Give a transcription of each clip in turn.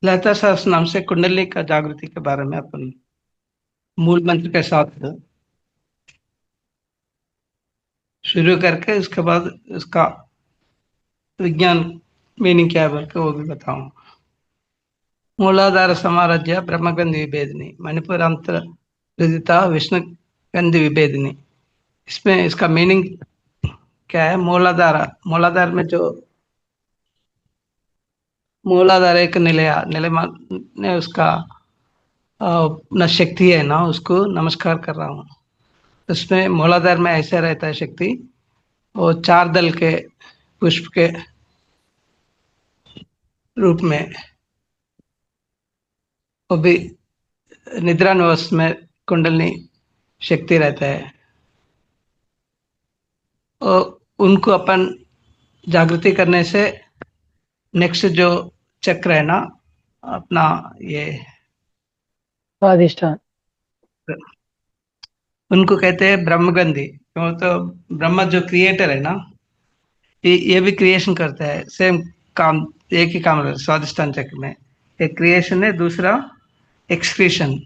ललिता सहस्त्र नाम से कुंडली का जागृति के बारे में अपन मूल मंत्र के साथ शुरू करके उसके बाद उसका विज्ञान मीनिंग क्या है बोल के वो भी बताऊं। मूलाधार समाराध्य ब्रह्मगंध विभेदिनी मणिपुरांतर हृदिता विष्णु गंध विभेदिनी। इसमें इसका मीनिंग क्या है? मूलाधार, मूलाधार में जो मूलाधार एक निलय निलय ने उसका अपना शक्ति है ना, उसको नमस्कार कर रहा हूँ। उसमें मूलाधार में ऐसा रहता है शक्ति, वो चार दल के पुष्प के रूप में, वो भी निद्रा निवास में कुंडलनी शक्ति रहता है। और उनको अपन जागृति करने से नेक्स्ट जो चक्र है ना अपना, ये स्वादिष्टान, उनको कहते हैं ब्रह्मगंधी। क्यों? तो ब्रह्मा जो क्रिएटर है ना, ये भी क्रिएशन करता है, सेम काम, एक ही काम है स्वादिष्टान चक्र में। एक क्रिएशन है, दूसरा एक्सक्रीशन,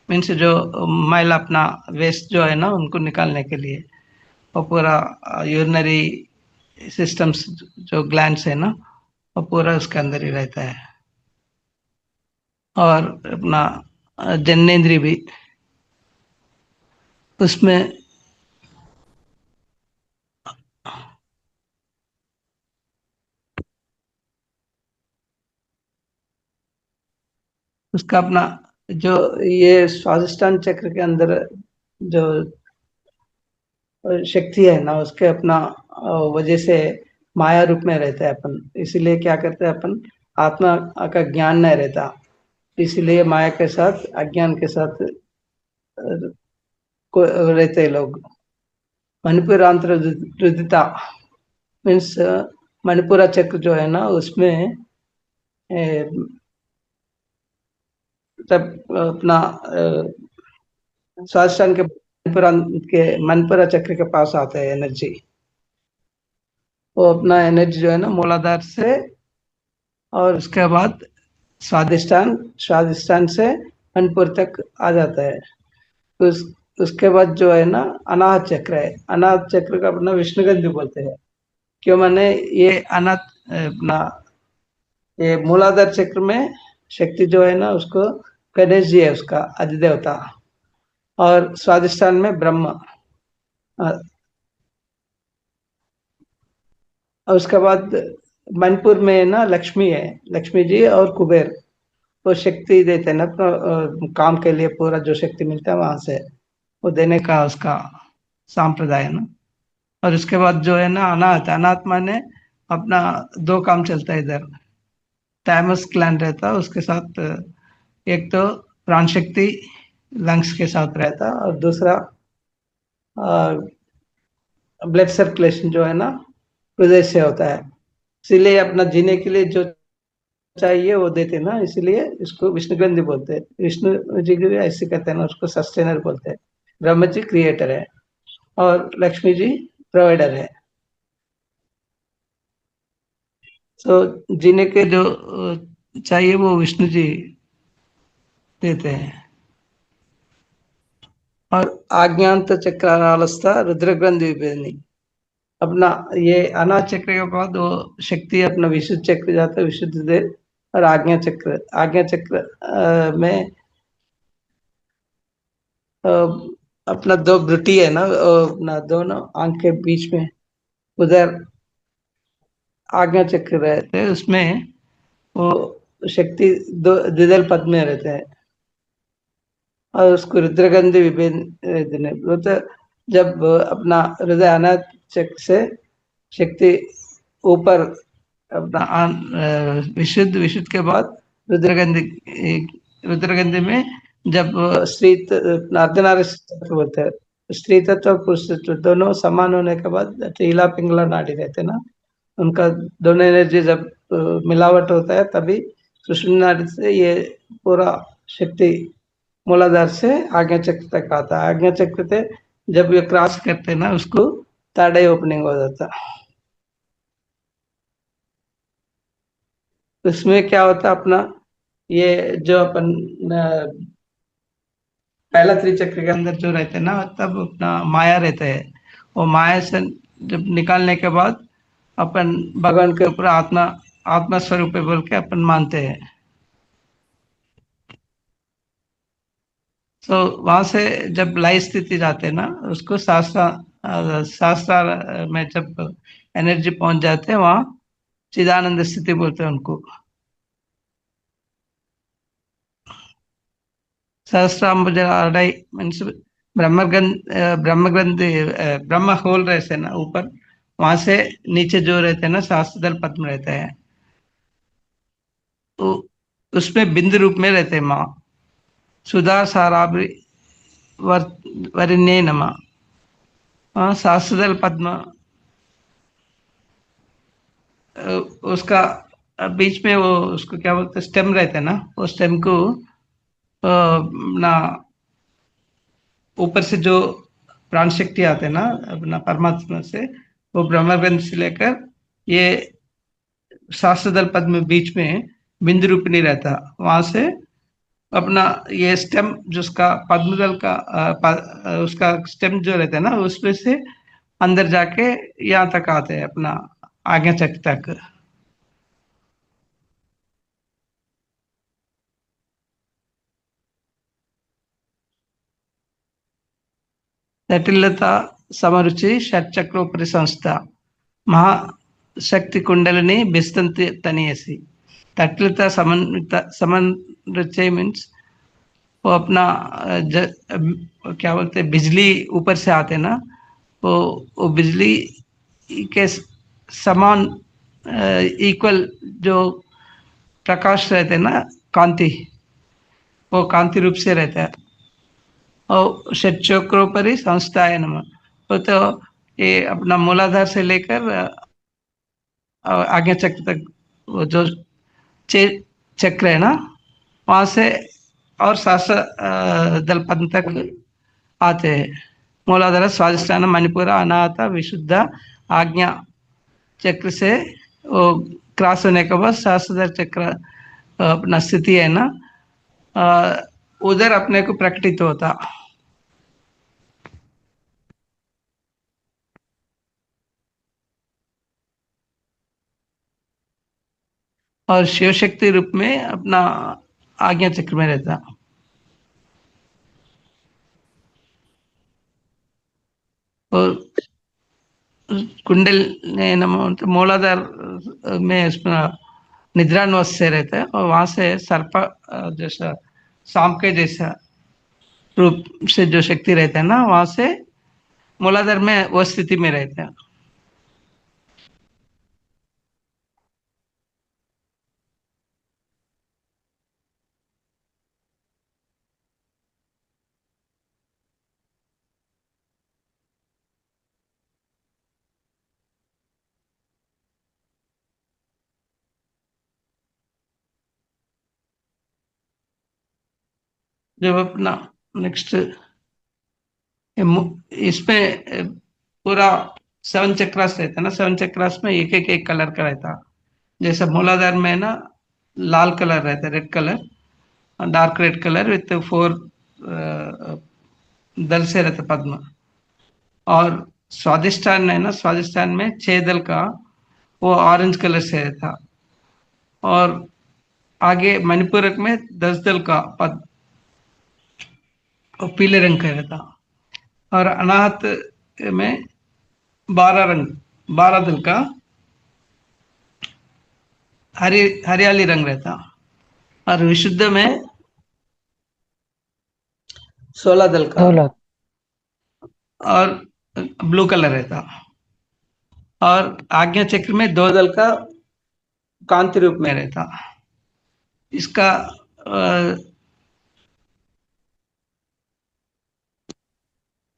मीन्स जो मैल अपना वेस्ट जो है ना उनको निकालने के लिए। और पूरा यूरिनरी सिस्टम्स जो ग्लैंड्स है ना, वो पूरा उसके अंदर ही रहता है। और अपना जन्नेन्द्रिय भी उसमें, उसका अपना जो ये स्वादिष्टान चक्र के अंदर जो शक्ति है ना, उसके अपना वजह से माया रूप में रहता है अपन। इसीलिए क्या करते हैं अपन, आत्मा का ज्ञान नहीं रहता, इसीलिए माया के साथ अज्ञान के साथ रहते हैं लोग। मणिपुरांतर रुदिता मीन्स मणिपुरा चक्र जो है ना उसमें तब अपना स्वादिष्टान के मनपुरा चक्र के पास आता है एनर्जी। वो अपना एनर्जी जो है ना मूलाधार से, और उसके बाद स्वादिष्टान, स्वादिष्टान से मनपुर तक आ जाता है। उस उसके बाद जो है ना अनाहत चक्र है। अनाहत चक्र का अपना विष्णुगंध बोलते हैं। क्यों? मैंने ये अनाथ अपना ये मूलाधार चक्र में शक्ति जो है ना उसको गणेश जी है उसका अधिदेवता, और स्वादिष्टान में ब्रह्म। और उसके बाद मनपुर में ना लक्ष्मी है, लक्ष्मी जी और कुबेर। वो शक्ति देते हैं ना अपना काम के लिए, पूरा जो शक्ति मिलता है वहां से वो देने का उसका सांप्रदाय है ना। और उसके बाद जो है ना अनाथ, अनाथ माने अपना दो काम चलता है इधर। थाइमस ग्लैंड रहता है उसके साथ, एक तो प्राण शक्ति लंग्स के साथ रहता, और दूसरा ब्लड सर्कुलेशन जो है ना हृदय से होता है। इसीलिए अपना जीने के लिए जो चाहिए वो देते हैं ना, इसलिए इसको विष्णुगंधी बोलते हैं। विष्णु जी भी ऐसे कहते हैं ना, उसको सस्टेनर बोलते हैं। ब्रह्म जी क्रिएटर है और लक्ष्मी जी प्रोवाइडर है। तो जीने के जो चाहिए वो विष्णु जी देते हैं। और आज्ञांत चक्रावस्था रुद्रग्रंथ विभेदिनी, अपना ये अनाथ चक्र के बाद वो शक्ति अपना विशुद्ध चक्र जाता है, विशुद्ध देव। और आज्ञा चक्र, आज्ञा चक्र में अ, अपना दो ग्रुटी है ना, अपना दोनों आंख के बीच में उधर आज्ञा चक्र रहते हैं। उसमें वो शक्ति दो द्विदल पद में रहते हैं, और उसको रुद्रगंध विभेद वो तो जब अपना हृदय अनाथ चक्र से शक्ति ऊपर अपना विशुद्ध, विशुद्ध के बाद रुद्रगंध, रुद्रगंध में जब स्त्री अर्धनारीश्वर बोलते हैं, स्त्री तत्व और पुरुष तत्व दोनों समान होने के बाद टीला पिंगला नाड़ी रहते हैं ना, उनका दोनों एनर्जी जब मिलावट होता है तभी सुषुम्ना नाड़ी से ये पूरा शक्ति मूलाधार से आज्ञा चक्र तक आता है। आज्ञा चक्र से जब ये क्रॉस करते हैं ना उसको ताड़े ओपनिंग हो जाता है। उसमें क्या होता है अपना ये जो अपन पहला त्रिचक्र के अंदर जो रहते हैं ना, तब अपना माया रहता है। वो माया से जब निकालने के बाद अपन भगवान के ऊपर आत्मा आत्मा स्वरूप है बोल के अपन मानते हैं। तो वहां से जब लय स्थिति जाते हैं ना, उसको शास्त्र में जब एनर्जी पहुंच जाते हैं वहां, चिदानंद स्थिति बोलते हैं उनको। सहस्त्रांबुज अढ़ाई मीन्स ब्रह्म ग्रंथ ब्रह्म होल रहते हैं ना ऊपर, वहां से नीचे जो रहते हैं ना शास्त्रदल पद्म रहते हैं, तो उसमें बिंदु रूप में रहते हैं माँ। सुधा साराभि वर, वरिण्ये नमः। हाँ, शास्त्रदल पद्म अ, उसका बीच में वो उसको क्या बोलते हैं, स्टेम रहते हैं ना, वो स्टेम को ना ऊपर से जो प्राण शक्ति आते हैं ना अपना परमात्मा से, वो ब्रह्म ग्रंथ से लेकर ये शास्त्र दल पद में बीच में बिंदु रूप नहीं रहता, वहां से अपना ये स्टेम जिसका पद्म दल का उसका स्टेम जो रहता है ना, उसमें से अंदर जाके यहाँ तक आते हैं अपना आज्ञा चक्र तक। जटिलता समरुचि षट्चक्रोपरि संस्था महाशक्ति कुंडलिनी बिस्तंती तनियसी। तटलता समन्वित समन्वय मीन्स वो अपना क्या बोलते हैं, बिजली ऊपर से आते हैं ना, वो वो बिजली के समान इक्वल जो प्रकाश रहते हैं ना, कांति, वो कांति रूप से रहता है। और षट्चक्रोपरि संस्थाय नमः। वो तो ये अपना मूलाधार से लेकर आज्ञा चक्र तक, वो जो छह चक्र है ना, वहां से और शास्त्र दल पद्म तक आते हैं। मूलाधार स्वादिष्ठान मणिपुर अनाहत विशुद्ध आज्ञा चक्र से वो क्रॉस होने के बाद शास्त्र चक्र अपना स्थिति है ना, उधर अपने को प्रकटित होता। और शिव शक्ति रूप में अपना आज्ञा चक्र में रहता। और कुंडल ने नमो तो मूलाधार में उसमें निद्रा अवस्था से रहता है, और वहां से सर्प जैसा सांप के जैसा रूप से जो शक्ति रहता है ना, वहां से मूलाधार में वो स्थिति में रहता है। जब अपना नेक्स्ट इसमें पूरा सेवन चक्रास रहता है ना, सेवन चक्रास में एक एक एक कलर का रहता। जैसे मूलाधार में ना लाल कलर रहता है, red colour, dark red colour with four दल से रहता पद्म। और स्वादिष्ठान है ना, स्वादिष्ठान में छह दल का वो ऑरेंज कलर से रहता। और आगे मणिपुरक में 10 दल का पद वो पीले रंग का रहता। और अनाहत में 12 रंग, 12 दल का हरी हरियाली रंग रहता। और विशुद्ध में 16 दल का 16। और ब्लू कलर रहता। और आज्ञा चक्र में 2 दल का कांति रूप में रहता। इसका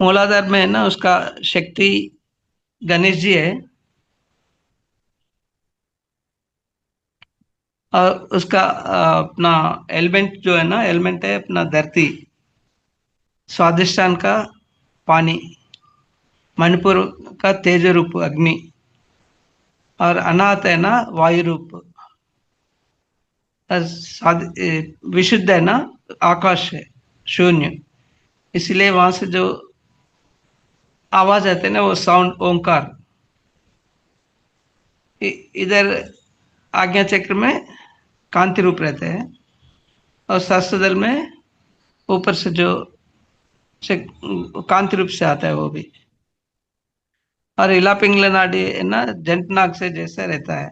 मूलाधार में है ना, उसका शक्ति गणेश जी है। और उसका अपना एलिमेंट जो है ना, एलिमेंट है अपना धरती। स्वादिष्टान का पानी, मणिपुर का तेज रूप अग्नि, और अनाहत है ना वायु रूप। विशुद्ध है ना, आकाश है, शून्य। इसलिए वहां से जो आवाज आते हैं ना, वो साउंड ओंकार। इधर आज्ञा चक्र में कांति रूप रहते हैं, और सहस्त्रदल में ऊपर से जो कांति रूप से आता है वो भी। और इला पिंगला नाड़ी है ना, जंटनाग से जैसा रहता है।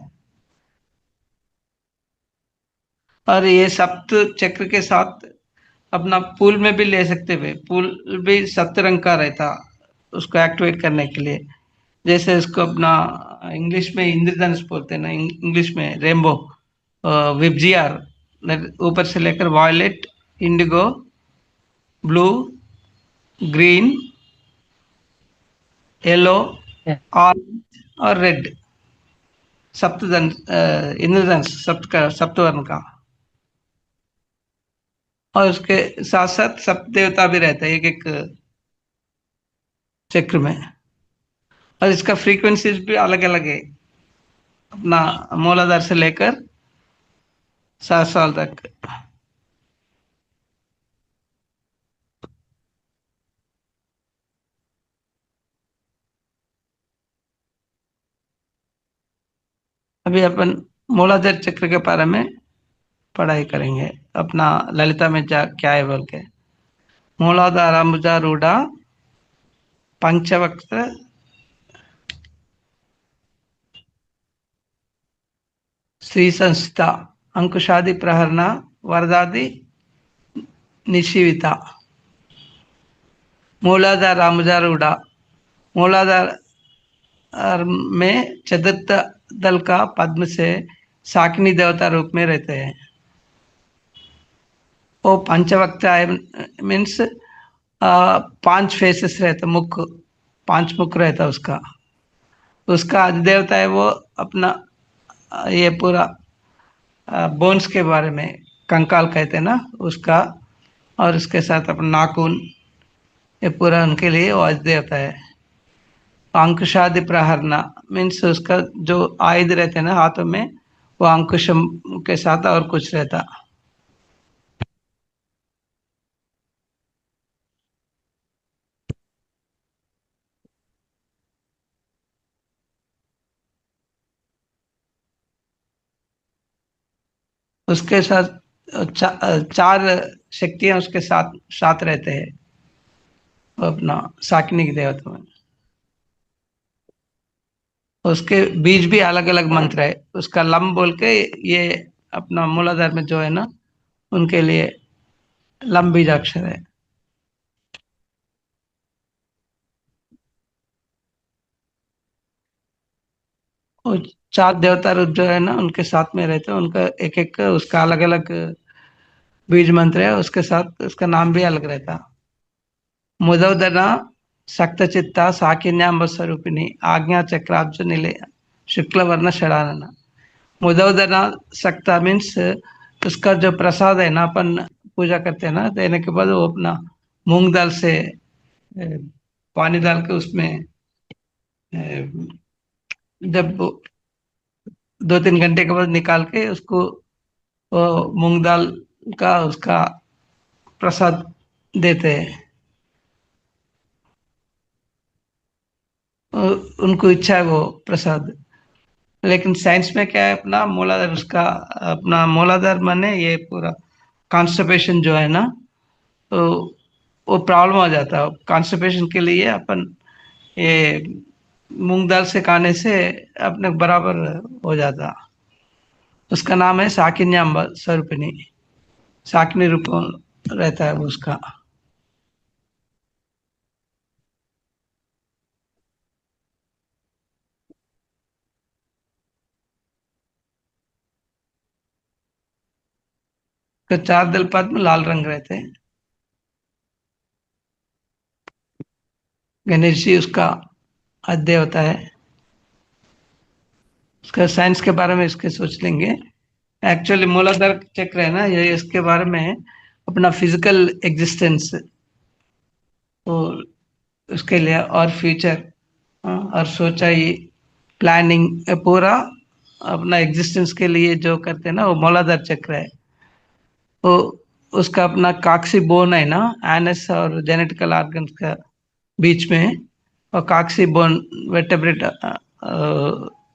और ये सप्त चक्र के साथ अपना पूल में भी ले सकते हुए, पूल भी सप्त रंग का रहता उसको एक्टिवेट करने के लिए। जैसे इसको अपना इंग्लिश में इंद्रधनुष बोलते हैं ना, इंग्लिश में रेनबो, विबजीआर, ऊपर से लेकर violet, indigo, blue, green, yellow, orange और रेड, इंद्रधनुष सप्तवर्ण का। और उसके साथ साथ सप्त देवता भी रहता है एक एक चक्र में। और इसका फ्रीक्वेंसीज भी अलग अलग है, अपना मूलाधार से लेकर 7 साल तक। अभी अपन मूलाधार चक्र के बारे में पढ़ाई करेंगे, अपना ललिता में क्या है बोल के। मूलाधार अंबुजारूढ़ पंचवक्त्र श्री संस्था अंकुशादि प्रहरణ वरदादि निशीविता। मूलाधार अंबुजारूढ़, मूलाधार में चतुर्थ दल का पद्म से साकिनी देवता रूप में रहते हैं। वो पंचवक्ता मीन्स 5 फेसेस रहता, मुख, 5 मुख रहता उसका। उसका अधिदेवता है वो अपना ये पूरा बोन्स के बारे में कंकाल कहते हैं ना उसका। और उसके साथ अपना नाखून, ये पूरा उनके लिए वो अधिदेवता है। अंकुशादि प्रहरణ मीन्स उसका जो आयुध रहते हैं ना हाथों में, वो अंकुशम के साथ और कुछ रहता। उसके साथ 4 शक्तियां उसके साथ साथ रहते हैं, वो अपना साकिनी के देवता में। उसके बीच भी अलग अलग मंत्र है, उसका लम बोल के, ये अपना मूलाधार में जो है ना, उनके लिए लम बीजाक्षर है। वो 4 देवता रूप जो है ना उनके साथ में रहते हैं, उनका एक एक उसका अलग अलग बीज मंत्र है, उसके साथ उसका नाम भी अलग रहता। मुदोदना सक्तचित्ता साकिन्यांब स्वरूपिणी आज्ञा चक्राब्ज निलय शुक्ल वर्ण षडानन। मुदोदना सक्ता मीन्स उसका जो प्रसाद है ना, अपन पूजा करते हैं ना, देने के बाद वो अपना मूंग दाल से पानी डाल के उसमें जब 2-3 घंटे के बाद निकाल के उसको वो मूंग दाल का उसका प्रसाद देते हैं। उनको इच्छा है वो प्रसाद। लेकिन साइंस में क्या है, अपना मूलाधार उसका, अपना मूलाधार माने ये पूरा कॉन्स्टिपेशन जो है ना, तो वो प्रॉब्लम आ जाता है। कॉन्स्टिपेशन के लिए अपन ये मूंग दाल से खाने से अपने बराबर हो जाता। उसका नाम है साकिन्यांब स्वरूपिणी, साकिनी रूप रहता है वो उसका। तो 4 दल पद्म लाल रंग रहते हैं। गणेश जी उसका आद्य होता है। उसका साइंस के बारे में इसके सोच लेंगे। एक्चुअली मूलाधार चक्र है ना, ये इसके बारे में अपना फिजिकल एग्जिस्टेंस, और उसके लिए और फ्यूचर और सोचाई, प्लानिंग, पूरा अपना एग्जिस्टेंस के लिए जो करते हैं ना, वो मूलाधार चक्र है। वो उसका अपना काक्सी बोन है ना, एनस और जेनेटिकल ऑर्गन्स का बीच में, और काक्सी बोन वर्टेब्रेट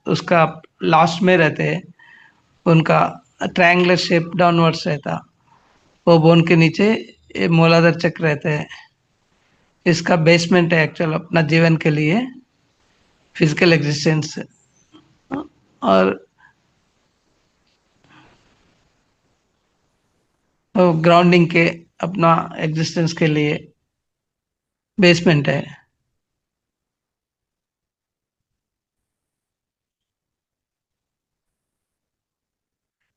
उसका लास्ट में रहते हैं। उनका ट्रायंगुलर शेप डाउनवर्ड्स रहता, वो बोन के नीचे ये मूलाधार चक्र रहते हैं। इसका बेसमेंट है एक्चुअल अपना जीवन के लिए, फिजिकल एग्जिस्टेंस। और ग्राउंडिंग के अपना एग्जिस्टेंस के लिए बेसमेंट है।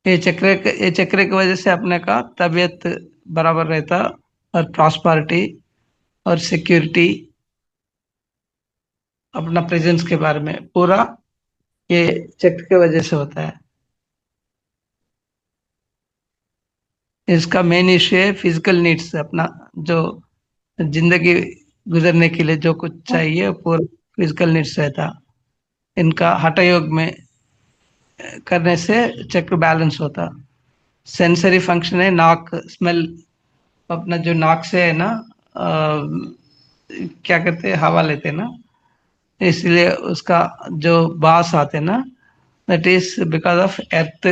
ये चक्र की वजह से अपने का तबीयत बराबर रहता, और प्रॉस्पेरिटी और सिक्योरिटी, अपना प्रेजेंस के बारे में पूरा ये चक्र की वजह से होता है। इसका मेन इश्यू है फिजिकल नीड्स, अपना जो जिंदगी गुजरने के लिए जो कुछ चाहिए वो पूरा फिजिकल नीड्स रहता। इनका हठ योग में करने से चक्र बैलेंस होता। सेंसरी फंक्शन है नाक स्मेल, अपना जो नाक से है ना, क्या करते हैं, हवा लेते हैं ना, इसलिए उसका जो बास आते हैं ना, that is because of earth,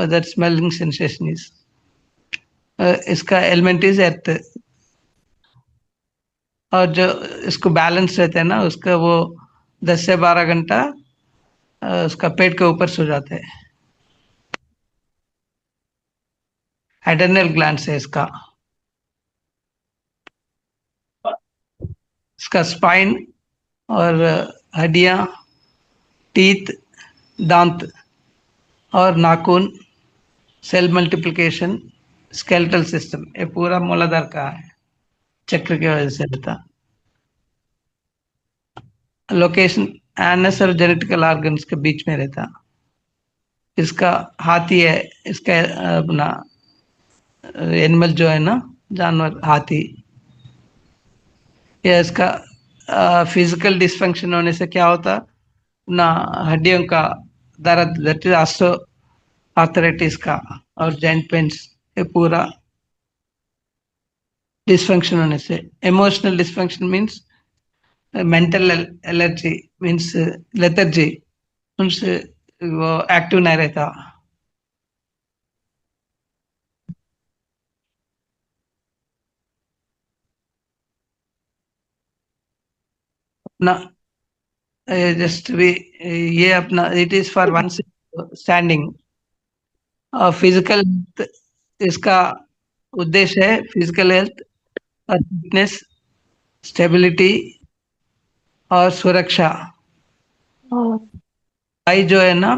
that smelling sensation is, इसका एलिमेंट इज एर्थ। और जो इसको बैलेंस रहते हैं ना, उसका वो 10 से 12 घंटा उसका पेट के ऊपर सो जाते हैं। एडर्नल ग्लैंड है इसका। इसका स्पाइन और हड्डियां, टीथ, दांत और नाखून, सेल मल्टीप्लिकेशन, स्केलेटल सिस्टम, ये पूरा मूलाधार का है, चक्र की वजह से रहता। लोकेशन एनस और जेनेटिकल ऑर्गन्स के बीच में रहता। इसका हाथी है, इसका अपना एनिमल जो है ना, जानवर हाथी, ये इसका फिजिकल डिसफंक्शन होने से क्या होता ना, हड्डियों का दर्द, दैट इज ऑस्टो आर्थराइटिस का, और जॉइंट पेन्स, ये पूरा डिसफंक्शन होने से। Emotional dysfunction means mental allergy, means lethargy, उनसे वो एक्टिव नहीं रहता। अपना जस्ट भी ये अपना it is for one standing physical, इसका उद्देश्य है फिजिकल हेल्थ और फिटनेस, स्टेबिलिटी और सुरक्षा। भाई जो है ना,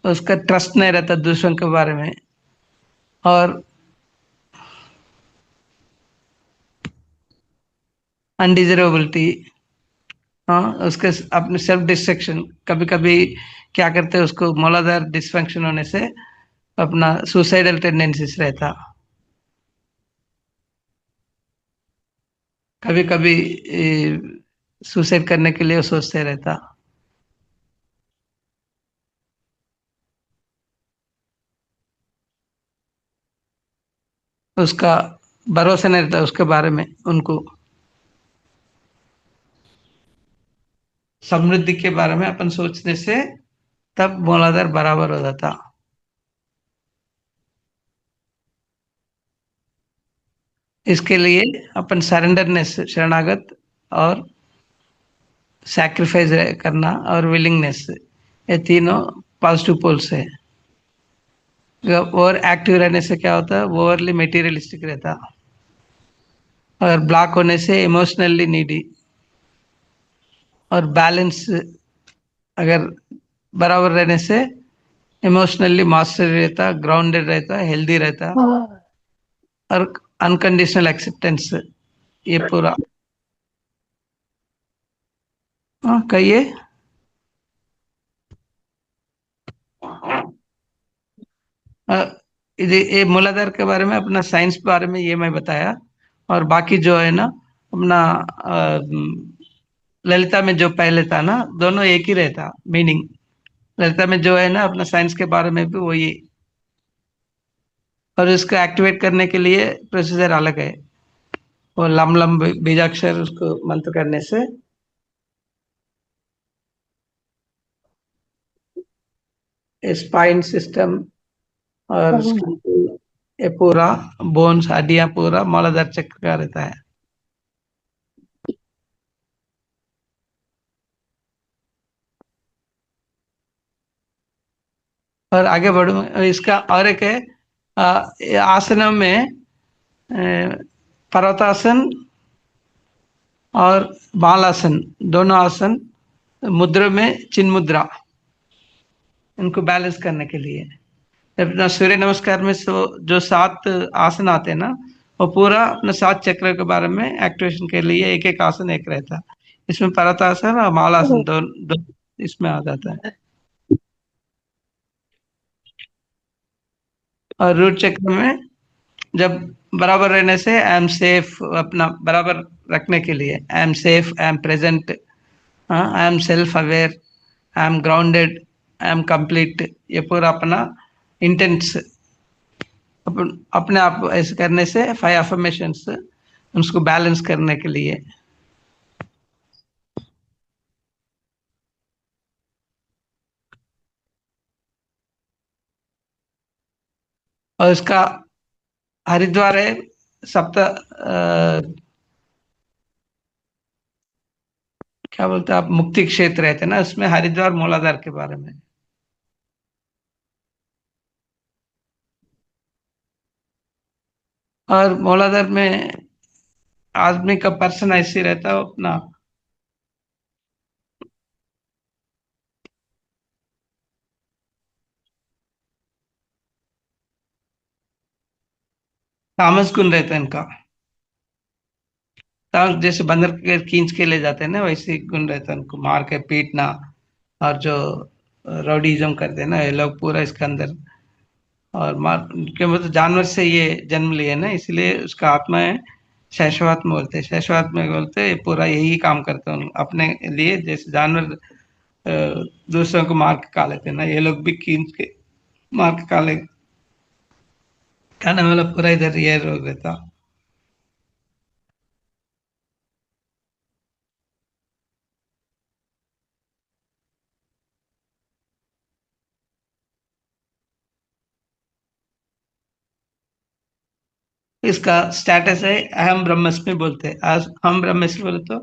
उसका ट्रस्ट नहीं रहता दूसरों के बारे में, और अनडिजरेबिलिटी। हाँ, उसके अपने सेल्फ डिस्ट्रक्शन, कभी कभी क्या करते हैं, उसको मूलाधार डिसफंक्शन होने से अपना सुसाइडल टेंडेंसीज रहता। कभी कभी सुसाइड करने के लिए वो सोचते रहता। उसका भरोसा नहीं रहता उसके बारे में उनको। समृद्धि के बारे में अपन सोचने से तब मूलाधार बराबर हो जाता। इसके लिए अपन सरेंडरनेस, शरणागत, और सैक्रिफाइस करना, और विलिंगनेस, ये तीनों पॉजिटिव पोल्स है। ओवर एक्टिव रहने से क्या होता है, ओवरली मेटीरियलिस्टिक रहता, और ब्लॉक होने से इमोशनली नीडी। और बैलेंस अगर बराबर रहने से इमोशनली मास्टर रहता, ग्राउंडेड रहता, हेल्दी रहता, और अनकंडीशनल एक्सेप्टेंस, ये पूरा। हाँ, कहिए। अ, ये मूलाधार के बारे में, अपना साइंस के बारे में ये मैं बताया। और बाकी जो है ना, अपना ललिता में जो पहले था ना, दोनों एक ही रहता मीनिंग। ललिता में जो है ना अपना साइंस के बारे में भी वही। और इसको एक्टिवेट करने के लिए प्रोसीजर अलग है। वो लम लम बीजाक्षर उसको मंत्र करने से स्पाइन सिस्टम और ये पूरा बोन्स हड्डियां पूरा मौलाधार चक्र का रहता है। और आगे बढ़ूं, इसका और एक है ये आसनों में पर्वतासन और बालासन, दोनों आसन मुद्रा में चिन्ह मुद्रा, इनको बैलेंस करने के लिए। अपना सूर्य नमस्कार में जो 7 आसन आते हैं ना, वो पूरा अपने 7 चक्र के बारे में एक्टिवेशन के लिए एक एक आसन एक रहता है। इसमें पर्वतासन और मालासन दो इसमें आ जाता है। और रूट चक्र में जब बराबर रहने से आई एम सेफ, अपना बराबर रखने के लिए I am safe, I am present, I am self aware, I am grounded, I am complete, ये पूरा अपना इंटेंस अपने आप ऐसे करने से 5 अफर्मेशंस उसको बैलेंस करने के लिए। और इसका हरिद्वार है सप्त क्या बोलते हैं आप, मुक्ति क्षेत्र रहते हैं ना, उसमें हरिद्वार मूलाधार के बारे में। और मूलाधार में आदमी का पर्सन ऐसे रहता है अपना तामस गुण रहता है इनका। तामस जैसे बंदर के खींच के ले जाते हैं ना, वैसे ही गुण रहता है उनको, मार के पीटना। और जो रॉडीजम करते हैं ना ये लोग पूरा इसके अंदर। और मार के मतलब जानवर से ये जन्म लिए ना, इसलिए उसका आत्मा है। शैशवात्मा बोलते हैं, शैशवात्मा बोलते हैं, ये पूरा यही काम करते हैं अपने लिए। जैसे जानवर दूसरों को मार के खा लेते हैं ना, ये लोग भी खींच के मार के खा ले, खाने वाला पूरा इधर ये रोग रहता। इसका स्टेटस है अहम ब्रह्मस्मि बोलते हैं। आज हम ब्रह्मस्मि बोले तो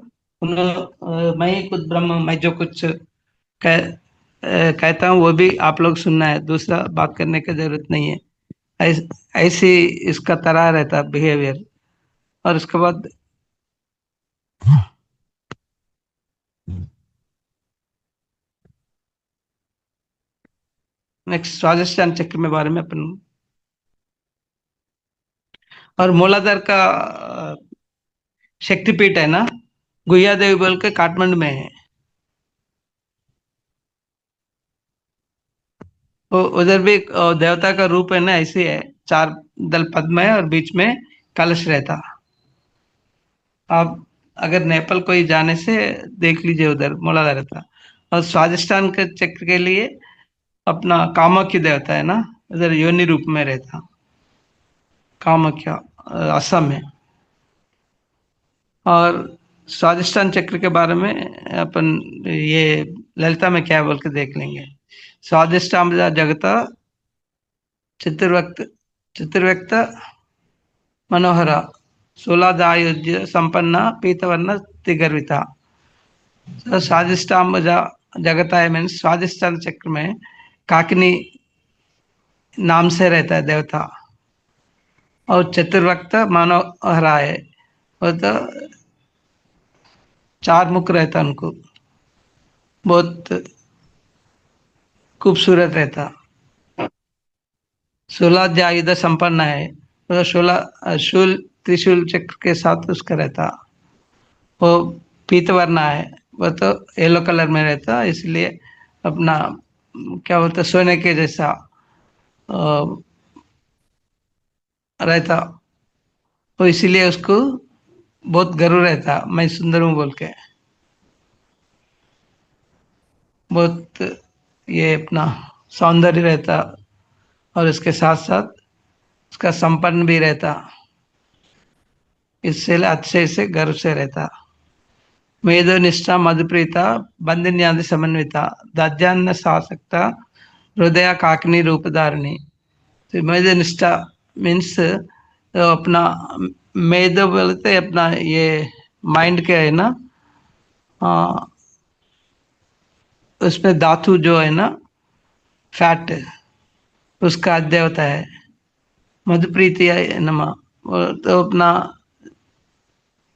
मैं ही खुद ब्रह्म, मैं जो कुछ कहता हूँ वो भी आप लोग सुनना है, दूसरा बात करने की जरूरत नहीं है। ऐसी इसका तरह रहता बिहेवियर। और उसके बाद नेक्स्ट स्वादिष्टान चक्र में बारे में अपन। और मूलाधार का शक्तिपीठ है ना, गुहिया देवी बोल के काठमांडू में है। वो उधर भी एक देवता का रूप है ना, ऐसे है। 4 दल पद्म है और बीच में कलश रहता। आप अगर नेपाल कोई जाने से देख लीजिए, उधर मूलाधार रहता। और स्वादिष्टान के चक्र के लिए अपना कामाख्य देवता है ना, उधर योनि रूप में रहता। कामाख्या असम में। और स्वादिष्टान चक्र के बारे में अपन ये ललिता में क्या है बोल के देख लेंगे। स्वादिष्टाम जगता चतुर्वक्त चतुर्व्यक्त मनोहर शूलादायुज्य संपन्न पीतवर्ण तिगर्विता। तो स्वादिष्टाम जगता है मीन्स स्वादिष्टान चक्र में काकिनी नाम से रहता है देवता। और चतुर्वक्त मनोहर है, वो तो 4 मुख रहता उनको, बहुत खूबसूरत रहता। 16 आयुध संपन्न है, मतलब 16 शूल त्रिशूल चक्र के साथ उसका रहता। वो पीतवर्ण है, वो तो येलो कलर में रहता, इसलिए अपना क्या बोलते हैं, सोने के जैसा अ, रहता। तो इसीलिए उसको बहुत गर्व रहता, मैं सुंदर हूँ बोल के। बहुत ये अपना सौंदर्य रहता, और इसके साथ साथ उसका संपन्न भी रहता, इससे अच्छे से गर्व से रहता। मेधो निष्ठा मधुप्रीता बंदिन्यादि समन्विता दज्जान्न सासक्ता हृदय काकिनी रूपधारिणी। तो मेधो निष्ठा मीन्स अपना मेधो बोलते अपना ये माइंड के है ना, हाँ, उसमें धातु जो है ना, फैट, उसका अध्यय होता है। मधुप्रीति है नमा, तो अपना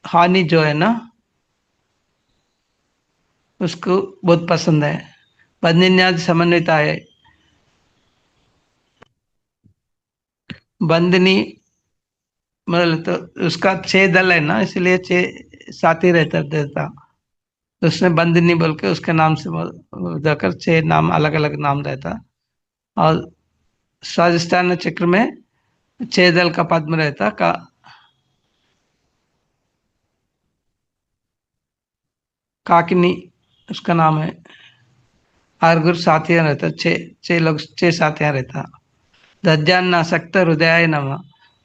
हानि जो है ना, उसको बहुत पसंद है। बंदिन्याद समन्विता है, बंदिनी मतलब तो उसका छह दल है ना, इसलिए छह साथी रहता देता, तो उसने बंदिनी बोल के उसके नाम से जाकर छह नाम अलग अलग नाम रहता। और स्वादिष्टान चक्र में छह दल का पद्म रहता का, काकिनी उसका नाम है। हर गुरु साथियां रहता, छह छह लोग, छह साथियां रहता। दज्जान आसक्त हृदय नम,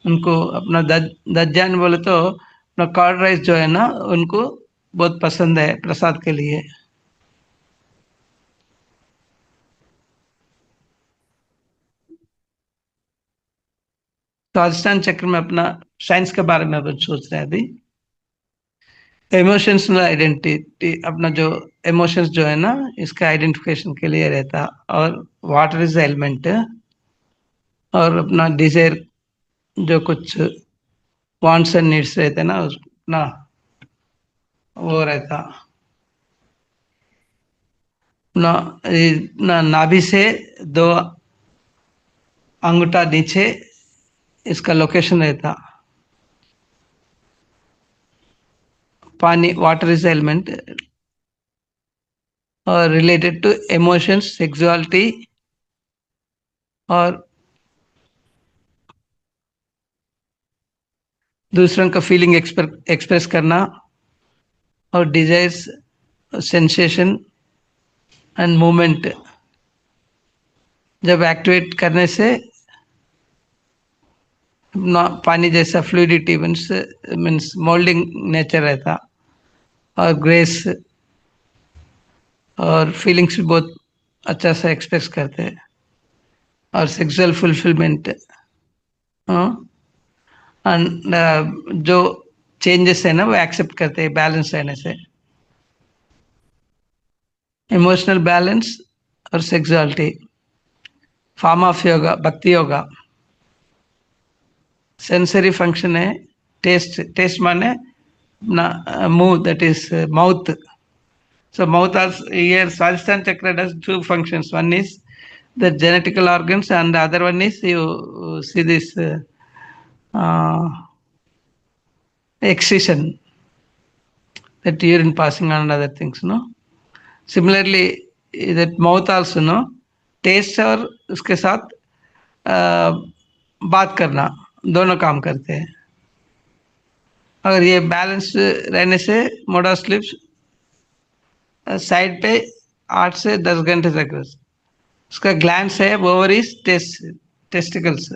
उनको अपना दज्जान बोले तो अपना कर्ड राइस जो है ना, उनको बहुत पसंद है प्रसाद के लिए। राजस्थान चक्र में अपना साइंस के बारे में अपन सोच रहे हैं अभी। इमोशंस आइडेंटिटी, अपना जो इमोशंस जो है ना, इसका आइडेंटिफिकेशन के लिए रहता। और वाटर इज एलिमेंट, और अपना डिजायर, जो कुछ वांट्स एंड नीड्स रहते हैं ना, अपना वो रहता ना। ना नाभि से दो अंगूठा नीचे इसका लोकेशन रहता। पानी, वाटर इज एलिमेंट, और रिलेटेड टू इमोशंस, सेक्सुअलिटी, और दूसरों का फीलिंग एक्सप्रेस करना, और डिजायर्स, सेंसेशन एंड मूवमेंट, जब एक्टिवेट करने से पानी जैसा fluidity means means moulding nature रहता। और ग्रेस, और फीलिंग्स भी बहुत अच्छा से एक्सप्रेस करते हैं। और सेक्सुअल फुलफिलमेंट, एंड जो चेंजेस है ना, वो एक्सेप्ट करते हैं बैलेंस रहने से। इमोशनल बैलेंस और सेक्सुअलिटी, फॉर्म ऑफ योगा, भक्ति योगा। सेंसरी फंक्शन है, टेस्ट, टेस्ट माने ना, मुंह, that is mouth. So mouth as here Swadhisthana chakra does two functions. One is the genetical organs, and the other one is you see this uh, excision, that urine passing and other things. No. Similarly, that mouth also no, taste और उसके साथ बात करना, दोनों काम करते हैं। अगर ये बैलेंस रहने से मोडा स्लिप्स साइड पे 8 से 10 घंटे तक उसका ग्लैंड्स है, ovaries, testicles,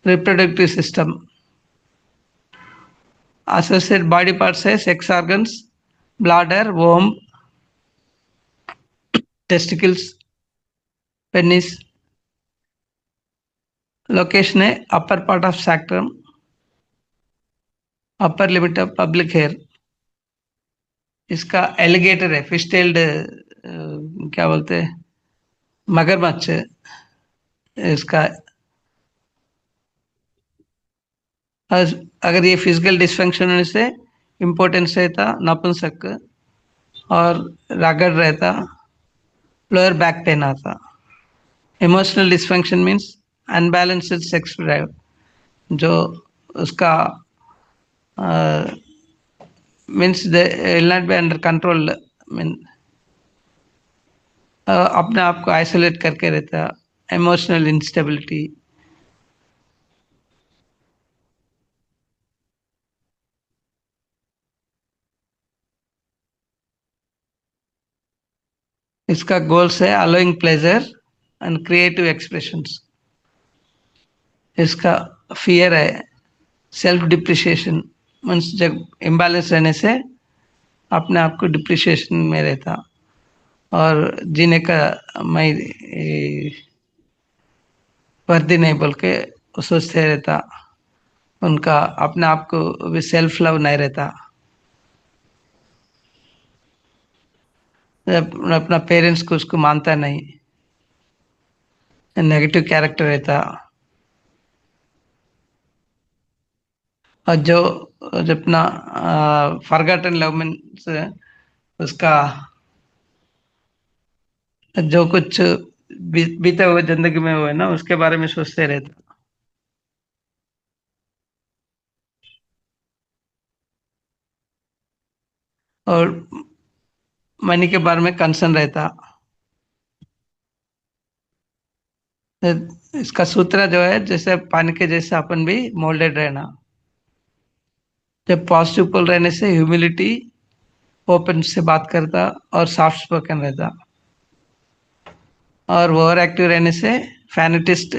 reproductive system, associated body parts है, sex organs, bladder, womb, testicles, penis. Location है upper part of sacrum, upper limit of public hair. इसका एलिगेटर है, फिश टेल्ड, क्या बोलते हैं, मगरमच्छ इसका। अगर ये फिजिकल डिस्फंक्शन होने से इम्पोर्टेंस रहता, नपुंसक, और रगड़ रहता, लोअर बैक पेन आता। Emotional dysfunction means unbalanced sex drive, जो उसका means will not be under control, mean अपने आप को आइसोलेट करके रहता, इमोशनल इंस्टेबिलिटी। इसका गोल्स है allowing pleasure and creative expressions. इसका फियर है सेल्फ डिप्रिशिएशन, मीन्स जब इम्बैलेंस रहने से अपने आप को डिप्रिशिएशन में रहता, और जीने का मैं वर्दी नहीं बोल के वो सोचते रहता, उनका अपने आप को भी सेल्फ लव नहीं रहता, अपना पेरेंट्स को उसको मानता नहीं, नेगेटिव कैरेक्टर रहता। और जो जो अपना फॉरगॉटन लव मीन्स उसका जो कुछ बीते हुए जिंदगी में हुए ना उसके बारे में सोचते रहता, और मनी के बारे में कंसर्न रहता। इसका सूत्र जो है जैसे पानी के जैसे अपन भी मोल्डेड रहना। जब पॉजिटिव पुल रहने से ह्यूमिलिटी, ओपन से बात करता और सॉफ्ट स्पोकन रहता, और ओवर एक्टिव रहने से फैनेटिस्ट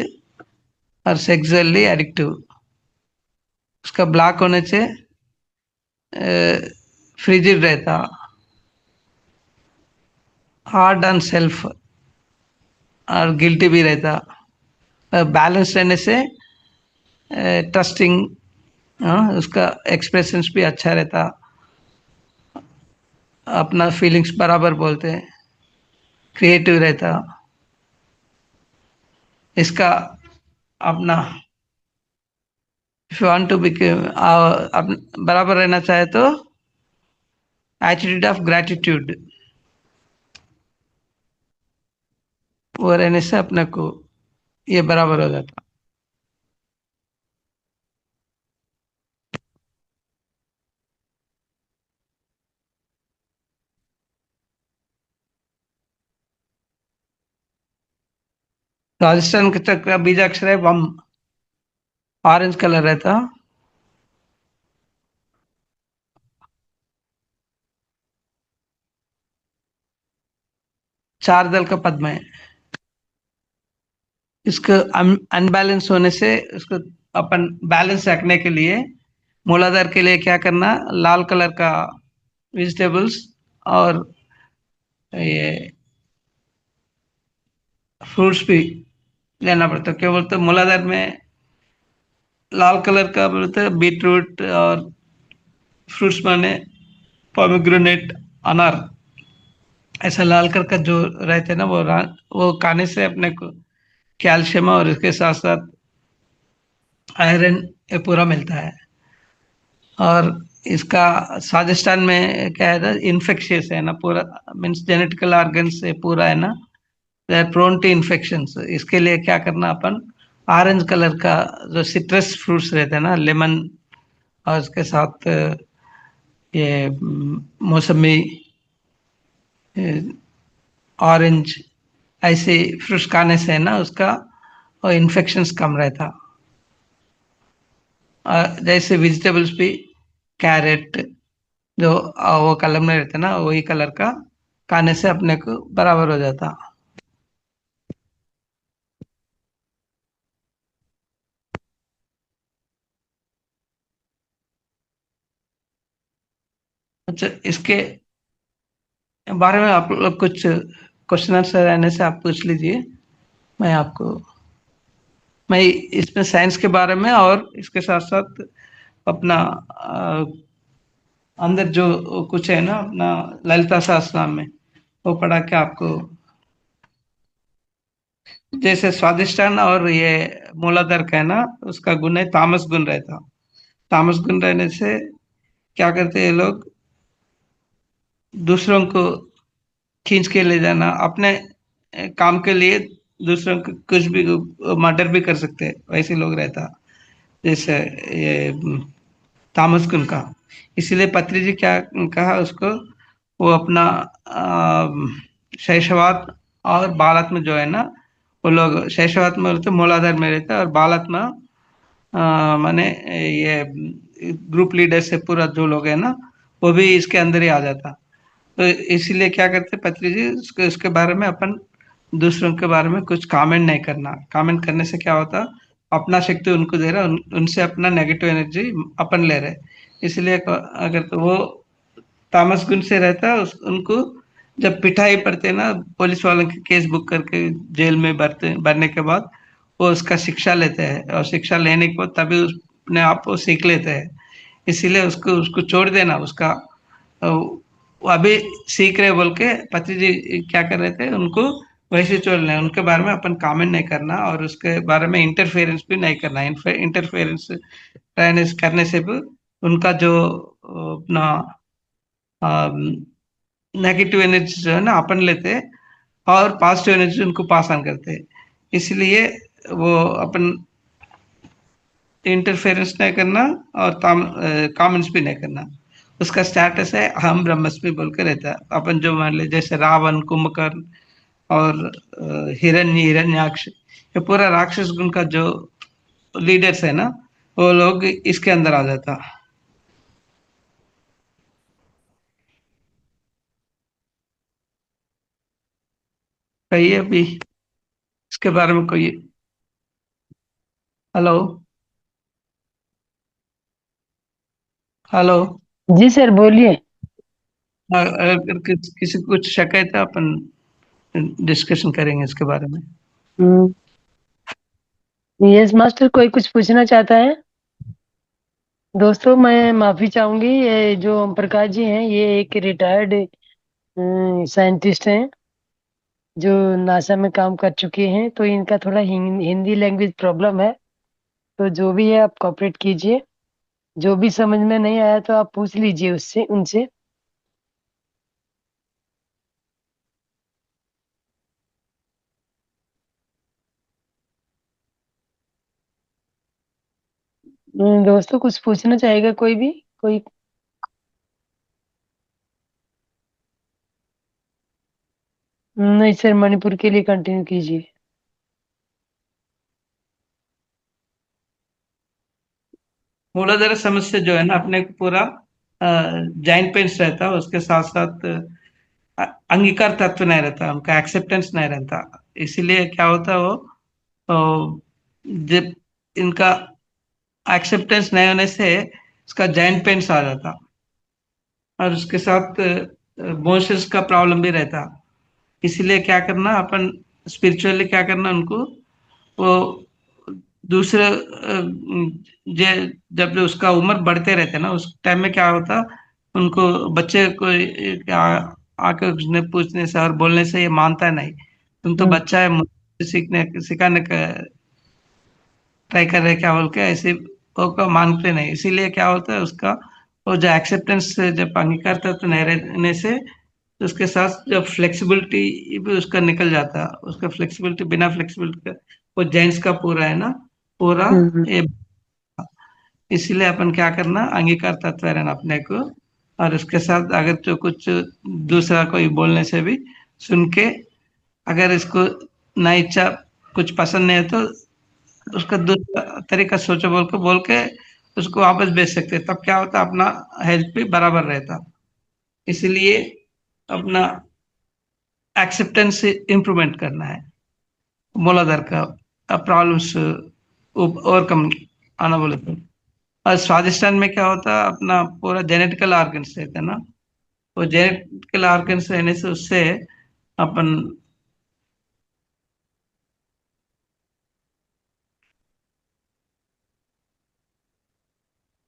और सेक्सुअली एडिक्टिव। उसका ब्लॉक होने से फ्रिजिड रहता, हार्ड ऑन सेल्फ और गिल्टी भी रहता। बैलेंस रहने से ट्रस्टिंग, उसका एक्सप्रेशंस भी अच्छा रहता, अपना फीलिंग्स बराबर बोलते हैं, क्रिएटिव रहता। इसका अपना if you want to become बराबर रहना चाहे तो एटीट्यूड ऑफ ग्रैटिट्यूड वो रहने से अपने को ये बराबर हो जाता। राजस्थान के तक का बीज अक्षर है वम, ऑरेंज कलर रहता, 4 दल का पद्म है। इसको अनबैलेंस होने से उसको अपन बैलेंस रखने के लिए मूलाधार के लिए क्या करना, लाल कलर का वेजिटेबल्स और ये फ्रूट्स भी लेना पड़ता है। क्या बोलते हैं मूलाधार में लाल कलर का बोलते हैं बीटरूट, और फ्रूट्स माने पोमेग्रेनेट, अनार। ऐसा लाल कलर का जो रहते हैं ना वो खाने से अपने को कैल्शियम और इसके साथ साथ आयरन ये पूरा मिलता है। और इसका राजस्थान में क्या है ना, इन्फेक्शियस है ना पूरा, मीन्स जेनेटिकल ऑर्गन से पूरा है ना, they are prone to infections. इसके लिए क्या करना अपन, ऑरेंज कलर का जो सिट्रस फ्रूट्स रहते हैं ना, लेमन और उसके साथ ये मौसमी, ऑरेंज, ऐसे फ्रूट्स खाने से है ना उसका और इन्फेक्शंस कम रहता। जैसे वेजिटेबल्स भी कैरेट जो वो कलर में रहते ना वही कलर का खाने से अपने को बराबर हो जाता। अच्छा, इसके बारे में आप लोग कुछ क्वेश्चन आंसर रहने से आप पूछ लीजिए, मैं आपको, मैं इसमें साइंस के बारे में और इसके साथ साथ अपना अंदर जो कुछ है ना अपना ललिता शास्त्र में वो पढ़ा के आपको, जैसे स्वादिष्टान और ये मूलाधार का है ना उसका गुण है तामस गुण रहता। तामस गुण रहने से क्या करते हैं ये लोग, दूसरों को खींच के ले जाना अपने काम के लिए, दूसरों को कुछ भी मर्डर भी कर सकते हैं, वैसे लोग रहता। जैसे ये तामस गुण का, इसीलिए पत्री जी क्या कहा उसको, वो अपना शैशवात और बालात्म जो है ना, वो लोग शैशवात में रहते मूलाधार में रहते और बालात्मा माने ये ग्रुप लीडर से पूरा जो लोग है ना वो भी इसके अंदर ही आ जाता। तो इसीलिए क्या करते पत्री जी, उसके उसके बारे में अपन दूसरों के बारे में कुछ कमेंट नहीं करना। कमेंट करने से क्या होता, अपना शक्ति उनको दे रहा, उनसे अपना नेगेटिव एनर्जी अपन ले रहे। इसलिए अगर तो वो तामस गुण से रहता है, उनको जब पिटाई पड़ते ना, पुलिस वालों के केस बुक करके जेल में भरने के बाद वो उसका शिक्षा लेते हैं, और शिक्षा लेने के बाद तभी अपने आप वो सीख लेते हैं। इसीलिए उसको उसको छोड़ देना, उसका वो अभी सीख रहे बोल के पति जी क्या कर रहे थे, उनको वैसे छोड़ लेना, उनके बारे में अपन कमेंट नहीं करना, और उसके बारे में इंटरफेरेंस भी नहीं करना। इंटरफेरेंस करने से भी उनका जो अपना नेगेटिव एनर्जी जो है ना अपन लेते हैं, और पॉजिटिव एनर्जी उनको पास ऑन करते हैं। इसलिए वो अपन इंटरफेरेंस नहीं करना, और कमेंट्स भी नहीं करना। उसका स्टेटस है हम ब्रह्मस्मि बोल के रहता है। अपन जो मान ले जैसे रावण, कुंभकर्ण और हिरण्याक्ष, ये पूरा राक्षस गुण का जो लीडर्स है ना, वो लोग इसके अंदर आ जाता। कहिए अभी इसके बारे में कोई। हेलो। हेलो। जी सर बोलिए। अगर किसी को कुछ शक है तो अपन डिस्कशन करेंगे इसके बारे में। हम्म, यस मास्टर, कोई कुछ पूछना चाहता है? दोस्तों मैं माफी चाहूंगी, ये जो ओम प्रकाश जी हैं ये एक रिटायर्ड साइंटिस्ट हैं जो नासा में काम कर चुके हैं, तो इनका थोड़ा हिंदी लैंग्वेज प्रॉब्लम है। तो जो भी है आप कॉपरेट कीजिए। जो भी समझ में नहीं आया तो आप पूछ लीजिए उससे उनसे। दोस्तों कुछ पूछना चाहेगा कोई भी? कोई? नहीं सर, मणिपुर के लिए कंटिन्यू कीजिए। मूलाधार समस्या जो है ना, अपने को पूरा जॉइंट पेन्स रहता है, उसके साथ साथ अंगीकार तत्व नहीं रहता, उनका एक्सेप्टेंस नहीं रहता। इसीलिए क्या होता है वो जब इनका एक्सेप्टेंस नहीं होने से इसका जॉइंट पेन्स आ जाता, और उसके साथ मोशंस का प्रॉब्लम भी रहता। इसीलिए क्या करना अपन, स्पिरिचुअली क्या करना उनको, वो दूसरे जब उसका उम्र बढ़ते रहते ना, उस टाइम में क्या होता, उनको बच्चे को आके उसने पूछने से और बोलने से ये मानता नहीं, तुम तो हम्म बच्चा है, मुझे सीखने सिखाने का ट्राई कर रहे क्या बोल के, ऐसे वो को मानते नहीं। इसीलिए क्या होता है उसका, वो जो एक्सेप्टेंस जब अंगीकार तत्व नहीं रहने से, तो उसके साथ जब फ्लेक्सिबिलिटी भी उसका निकल जाता है, उसका फ्लेक्सिबिलिटी, बिना फ्लेक्सिबिलिटी का वो जेंट्स का पूरा है ना, पूरा हम्म ये। इसीलिए अपन क्या करना, अंगीकार तत्व रहना अपने को, और उसके साथ अगर जो कुछ दूसरा कोई बोलने से भी सुन के, अगर इसको ना इच्छा कुछ पसंद नहीं है तो उसका दूसरा तरीका सोचो बोल के उसको वापस भेज सकते, तब क्या होता, अपना हेल्थ भी बराबर रहता। इसलिए अपना एक्सेप्टेंस इम्प्रूवमेंट करना है, मूलाधार का प्रॉब्लम्स ओवरकम आना बोले तो। और स्वादिष्टान में क्या होता है, अपना पूरा जेनेटिकल ऑर्गन्स रहते हैं ना, वो जेनेटिकल ऑर्गन्स रहने से उससे अपन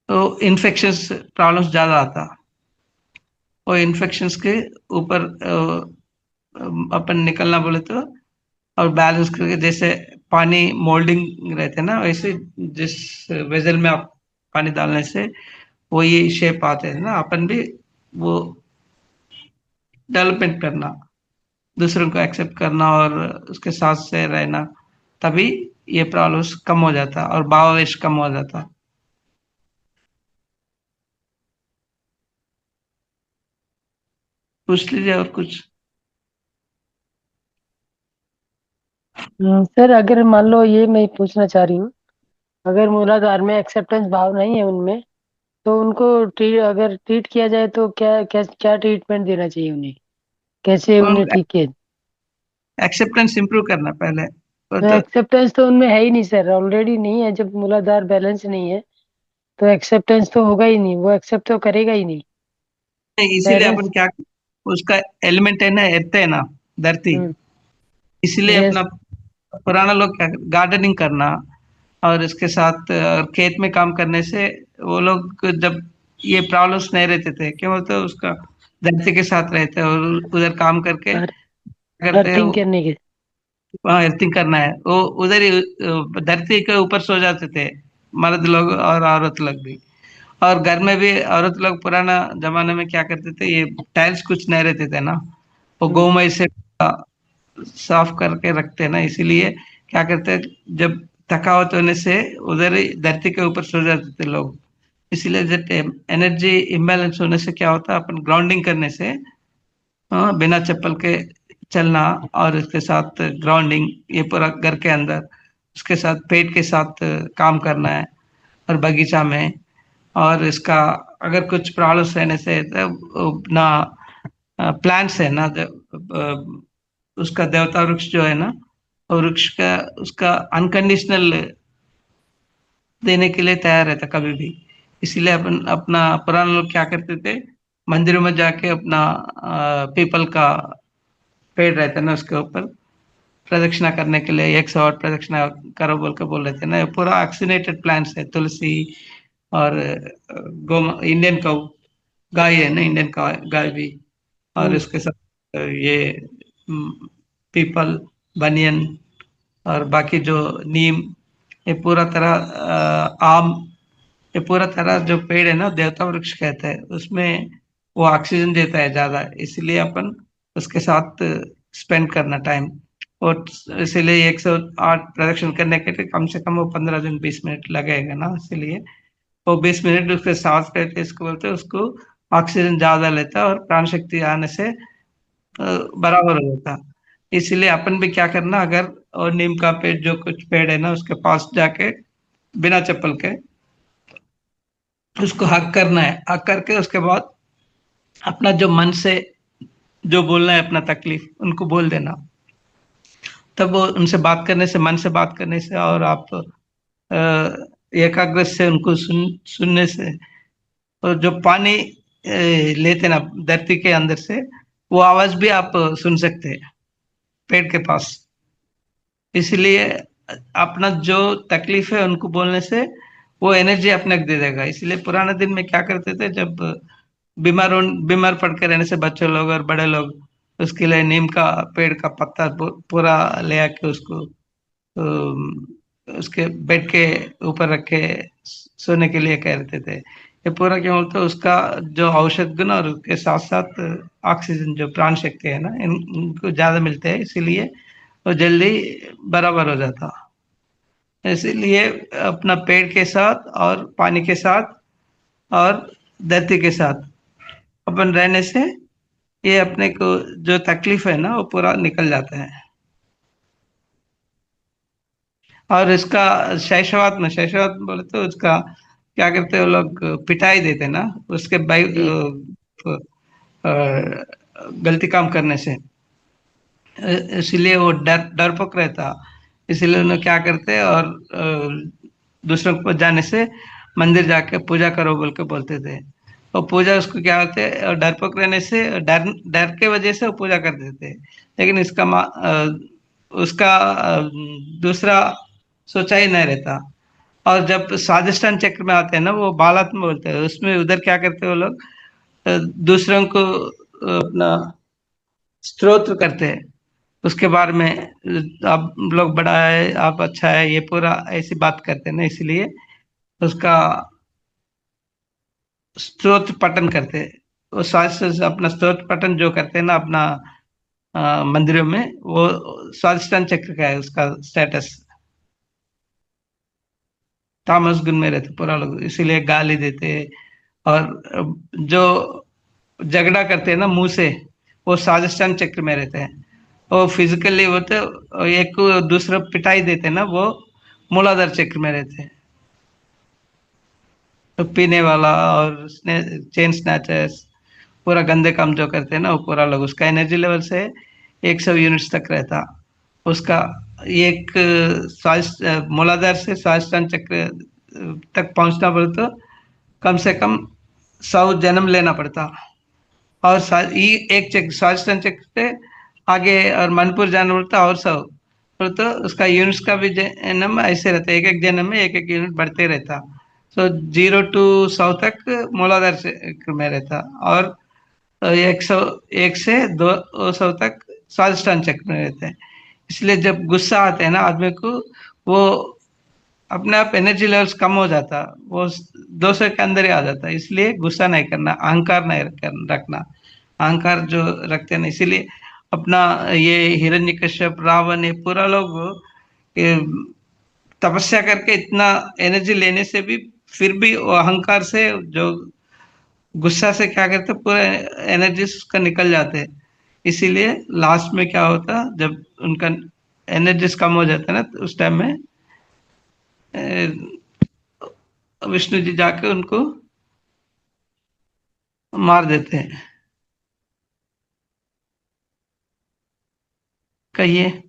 तो इन्फेक्शंस प्रॉब्लम्स ज्यादा आता। और इन्फेक्शंस के ऊपर अपन निकलना बोले तो, और बैलेंस करके, जैसे पानी मोल्डिंग रहते हैं ना, वैसे जिस वेजल में आप पानी डालने से वो ये शेप आते हैं ना, अपन भी वो डेवलपमेंट करना, दूसरों को एक्सेप्ट करना और उसके साथ से रहना, तभी ये प्रॉब्लम्स कम हो जाता और भावावेश कम हो जाता। पूछ लीजिए और कुछ। सर अगर मान लो, ये मैं पूछना चाह रही हूँ, अगर मूलाधार में एक्सेप्टेंस भाव नहीं है उनमें, तो उनको अगर ट्रीट किया जाए तो क्या क्या क्या ट्रीटमेंट देना चाहिए उन्हें, कैसे उन्हें उनका ठीक किया? एक्सेप्टेंस इंप्रूव करना पहले, वो तो तो एक्सेप्टेंस तो उनमें है ही नहीं सर, ऑलरेडी नहीं है, जब मूलाधार बैलेंस नहीं है तो एक्सेप्टेंस तो होगा ही नहीं, वो एक्सेप्ट तो करेगा ही नहीं। नहीं, इसीलिए अपन बैलेंस। क्या, उसका एलिमेंट है ना, एर्थ है ना, धरती। हम्म। इसलिए यस। अपना पुराना लोग क्या, गार्डनिंग करना और इसके साथ खेत में काम करने से वो लोग जब ये प्रॉब्लम्स नहीं रहते थे, क्यों बोलते हैं उसका, धरती के साथ रहते हैं और उधर काम करके हर करते हैं अर्थिंग करने के। वहाँ अर्थिंग करना है, वो उधर ही धरती के ऊपर सो जाते थे, मर्द लोग और औरत लोग भी। और घर में भी औरत लोग पुराना जमाने में क्या करते थे, ये टाइल्स कुछ नहीं रहते थे ना, वो हम्म। गोमय से साफ करके रखते हैं ना, इसीलिए क्या करते हैं, जब थकावट होने से उधर ही धरती के ऊपर सो जाते थे लोग। इसीलिए जब एनर्जी इम्बैलेंस होने से क्या होता है, अपन ग्राउंडिंग करने से, हाँ, बिना चप्पल के चलना और इसके साथ ग्राउंडिंग, ये पूरा घर के अंदर, उसके साथ पेट के साथ काम करना है और बगीचा में। और इसका अगर कुछ प्रॉब्लम्स रहने से तो ना, प्लांट्स है ना, उसका देवता वृक्ष जो है ना, वो वृक्ष का उसका अनकंडीशनल देने के लिए तैयार रहता कभी भी। इसीलिए अपन अपना पुराने लोग क्या करते थे, मंदिरों में जाके अपना पीपल का पेड़ रहता है ना, उसके ऊपर प्रदक्षिणा करने के लिए 108 प्रदक्षिणा करो बोल के बोल रहे थे ना, ये पूरा ऑक्सीनेटेड प्लांट्स है, तुलसी और गो, इंडियन काउ, गाय है ना, इंडियन गाय भी, और हम्म। इसके साथ ये पीपल, बनियन और बाकी जो नीम, ये पूरा तरह आम, ये पूरा तरह जो पेड़ है ना, देवता वृक्ष कहते हैं, उसमें वो ऑक्सीजन देता है ज्यादा, इसलिए अपन उसके साथ स्पेंड करना टाइम। और इसीलिए 108 प्रदक्षिण करने के लिए कम से कम वो 15 दिन 20 मिनट लगेगा ना, इसीलिए वो 20 मिनट उसके सांस लेते, इसको बोलते हैं, उसको ऑक्सीजन ज्यादा लेता है और प्राण शक्ति आने से बराबर हो जाता। इसलिए अपन भी क्या करना, अगर और नीम का पेड़ जो कुछ पेड़ है ना, उसके पास जाके बिना चप्पल के उसको हक करना है, हक करके उसके बाद अपना जो मन से जो बोलना है, अपना तकलीफ उनको बोल देना। तब वो उनसे बात करने से, मन से बात करने से, और आप एकाग्र से उनको सुनने से, और जो पानी लेते ना धरती के अंदर से, वो आवाज भी आप सुन सकते हैं पेड़ के पास। इसलिए अपना जो तकलीफ है उनको बोलने से वो एनर्जी अपने को दे देगा। इसलिए पुराने दिन में क्या करते थे, जब बीमार पड़ के रहने से बच्चे लोग और बड़े लोग, उसके लिए नीम का पेड़ का पत्ता पूरा ले आके उसको उसके बेड के ऊपर रख के सोने के लिए कहते थे। ये पूरा क्यों बोलते हैं, उसका जो औषध गुण और उसके साथ साथ ऑक्सीजन जो प्राण शक्ति है ना, इनको ज्यादा मिलते हैं, इसीलिए वो जल्दी बराबर हो जाता। इसीलिए अपना पेड़ के साथ और पानी के साथ और धरती के साथ अपन रहने से ये अपने को जो तकलीफ है ना, वो पूरा निकल जाता है। और इसका शैशवात में बोले तो उसका क्या करते हैं वो लोग, पिटाई देते ना उसके जी। गलती काम करने से। इसीलिए वो डरपोक रहता, इसीलिए उन्हें क्या करते, और दूसरों को जाने से मंदिर जाके पूजा करो बोल के बोलते थे। और पूजा उसको क्या होते है, और डरपोक रहने से, डर डर के वजह से वो पूजा करते थे। लेकिन उसका दूसरा सोचा ही नहीं रहता। और जब स्वादिष्टान चक्र में आते हैं ना, वो बालात्म बोलते हैं, उसमें उधर क्या करते हैं वो लोग, दूसरों को अपना स्तोत्र करते हैं, उसके बारे में आप लोग बड़ा है, आप अच्छा है, ये पूरा ऐसी बात करते हैं ना, इसलिए उसका स्तोत्र पठन करते हैं। वो स्वास्थ्य से अपना स्तोत्र पठन जो करते हैं ना अपना मंदिरों में, वो स्वादिष्टान चक्र का है उसका स्टेटस, तामस गुण में रहते पूरा लोग, इसीलिए गाली देते। और जो झगड़ा करते हैं ना मुंह से, वो स्वादिष्टान चक्र में रहते हैं। वो फिजिकली होते, एक को दूसरा पिटाई देते हैं ना, वो मूलाधार चक्र में रहते हैं। तो पीने वाला और चेन स्नैचर्स, पूरा गंदे काम जो करते हैं ना वो पूरा लोग, उसका एनर्जी लेवल से 100 यूनिट्स तक रहता। उसका एक मूलाधार से स्वादिष्टान चक्र तक पहुंचना पड़े तो कम से कम 100 जन्म लेना पड़ता। और एक चक्र स्वादिष्टान चक्र से आगे और मनपुर जाना पड़ता और 100। तो उसका यूनिट्स का भी जन्म ऐसे रहता है, एक एक जन्म में एक एक यूनिट बढ़ते रहता। सो 0 to 100 तक मूलाधार चक्र में रहता, और 100 तक स्वादिष्टान चक्र में रहते हैं। इसलिए जब गुस्सा आता है ना आदमी को, वो अपने आप एनर्जी लेवल्स कम हो जाता, वो 200 के अंदर ही आ जाता है। इसलिए गुस्सा नहीं करना, अहंकार नहीं रखना। अहंकार जो रखते हैं ना, इसीलिए अपना ये हिरण्यकश्यप, रावण, ये पूरा लोग ये तपस्या करके इतना एनर्जी लेने से भी फिर भी वो अहंकार से, जो गुस्सा से क्या करते, पूरा एनर्जी उसका निकल जाते हैं। इसीलिए लास्ट में क्या होता, जब उनका एनर्जीज कम हो जाता है ना, तो उस टाइम में विष्णु जी जाके उनको मार देते हैं। कहिए।